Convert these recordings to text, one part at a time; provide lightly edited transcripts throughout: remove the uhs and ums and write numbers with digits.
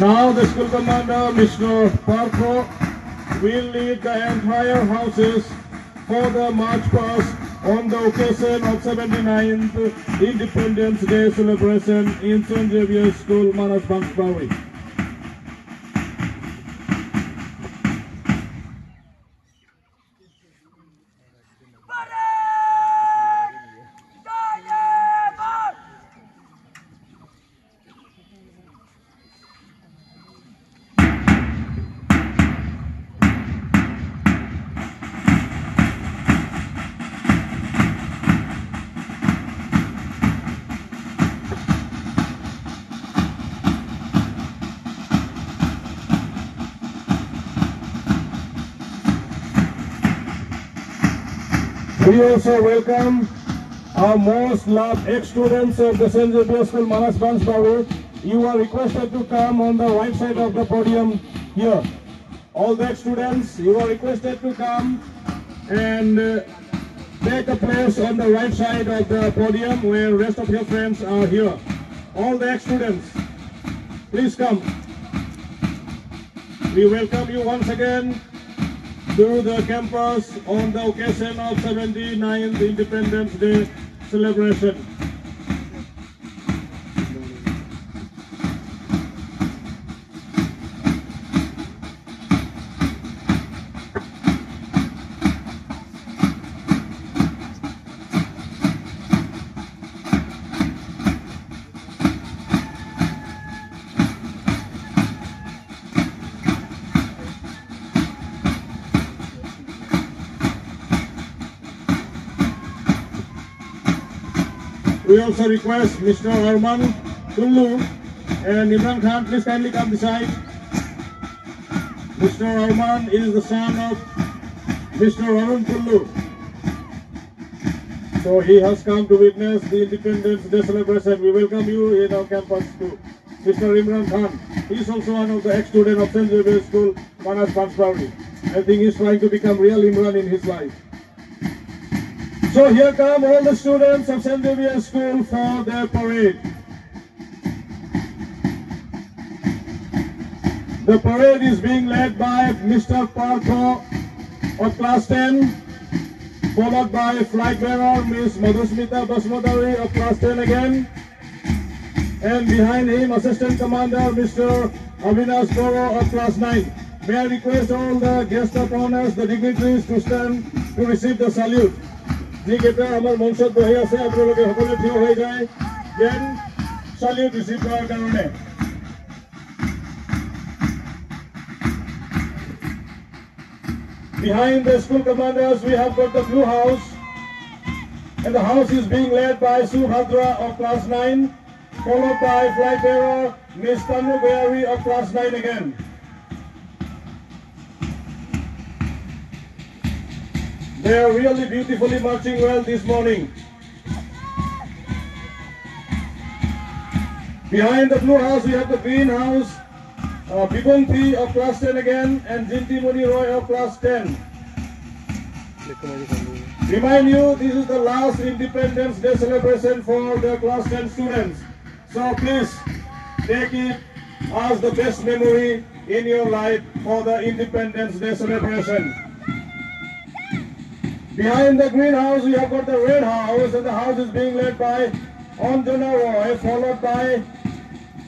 Now the school commander, Mr. Parko, will lead the entire houses for the march past on the occasion of 79th Independence Day celebration in St. Xavier's School, Manas Banswari. We also welcome our most loved ex-students of the St. Xavier School, Manas Banswari. You are requested to come on the right side of the podium here. All the ex-students, you are requested to come and take a place on the right side of the podium where rest of your friends are here. All the ex-students, please come. We welcome you once again to the campus on the occasion of 79th Independence Day celebration. We also request Mr. Arman Tullu and Imran Khan, please kindly come beside. Mr. Arman is the son of Mr. Arun Tullu. So he has come to witness the Independence Day celebration. We welcome you in our campus too. Mr. Imran Khan, he is also one of the ex-student of St. Xavier School, Manas Banswari. I think he is trying to become real Imran in his life. So here come all the students of St. Xavier School for their parade. The parade is being led by Mr. Parko of class 10, followed by flag bearer Ms. Madhusmita Basmadari of class 10 again, and behind him Assistant Commander Mr. Avinash Goro of class 9. May I request all the guest of honors, the dignitaries to stand to receive the salute. যিকেইটা আমাৰ মঞ্চত বহি আছে আপোনালোকে সকলোৱে থিয় হৈ যায় যেন salute ৰিচিভ কৰাৰ কাৰণে। Behind the school commanders we have got the blue house, and the house is being led by Subhadra of class 9, followed by flag bearer Ms. Tanu Bayari of class 9 again. They are really beautifully marching well this morning. Behind the blue house, we have the green house, Bibonti of class 10 again, and Jinti Muni Roy of class 10. Remind you, this is the last Independence Day celebration for the class 10 students. So please take it as the best memory in your life for the Independence Day celebration. Behind the green house, we have got the red house, and the house is being led by Anjana Roy, followed by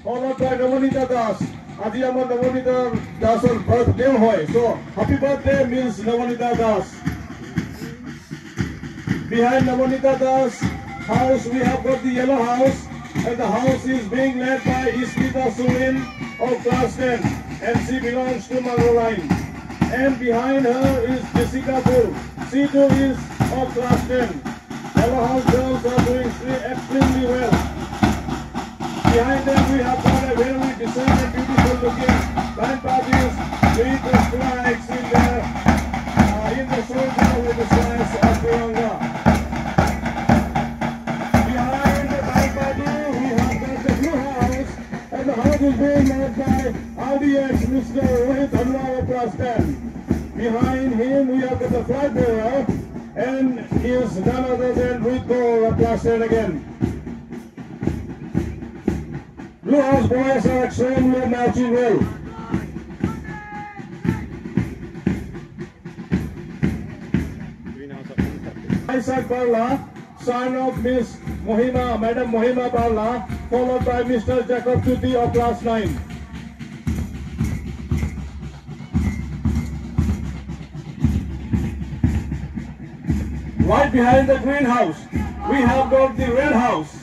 Navanita Das. Aji amar Navanita Das's birthday hoy. So happy birthday, Ms. Navanita Das. Behind Navanita Das house, we have got the yellow house, and the house is being led by Ismita Surin of class 10, and she belongs to Mangaline. And behind her is Jessica Bull. She too is of class 10. Yellow house girls are doing extremely well. Behind them we have got a very decent and beautiful looking band parties with the flags in the shoulder with the flags of Tiranga. Behind the band party we have got the blue house, and the house is being led by RDX Mr. Rohit Anwar of class 10. Behind him we have got the flag bearer, and he is none other than Ruth Kaur of class 10 again. Blue House boys are extremely marching well. Isaac Barla, son of Miss Mohima, Madam Mohima Barla, followed by Mr. Jacob Tuti of class 9. Right behind the greenhouse, we have got the red house.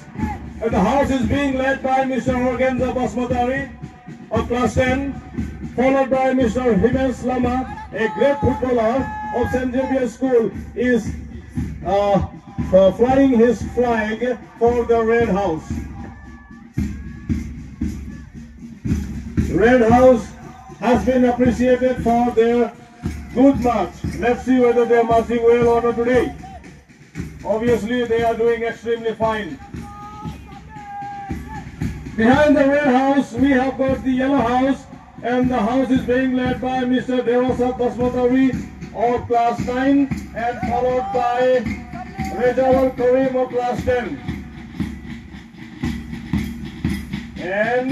And the house is being led by Mr. Organza Basmatari of class 10, followed by Mr. Himesh Lama, a great footballer of St. Xavier School, is flying his flag for the red house. Red house has been appreciated for their good march. Let's see whether they are marching well or not today. Obviously, they are doing extremely fine. Behind the red house, we have got the yellow house, and the house is being led by Mr. Devasat Basmatari of class 9 and followed by Rejawal Karim of class 10. And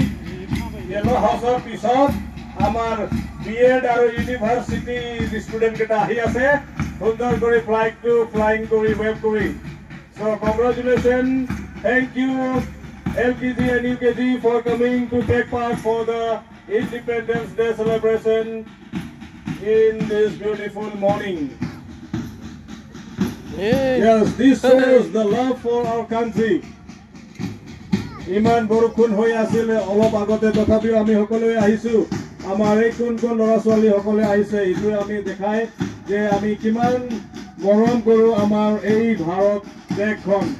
yellow house of Pisot, Amar B.Ed and University student keta ahi ase, sundar kori flying kori web kori. So congratulations, thank you LKG and UKG for coming to take part for the Independence Day celebration in this beautiful morning. Yes, this shows the love for our country. Iman borukun hoi asile olop agote tothabio ami hokoloi ahisu. Amar ei kun lora swali hokole ahise itu ami dekhai je ami kiman morom koru amar ei Bharat dekhon.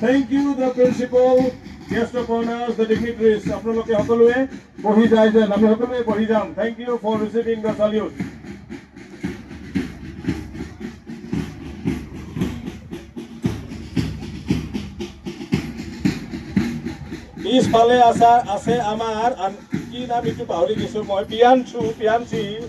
Thank you the principal, guest of honors, the dignitaries. Apnaloke hokoloi bohi jai je ami hokoloi bohi jam. Thank you for receiving the salute. Is Pale Asa Ase Amar and Kina Mitu Pauli Pianchu, Pianchi,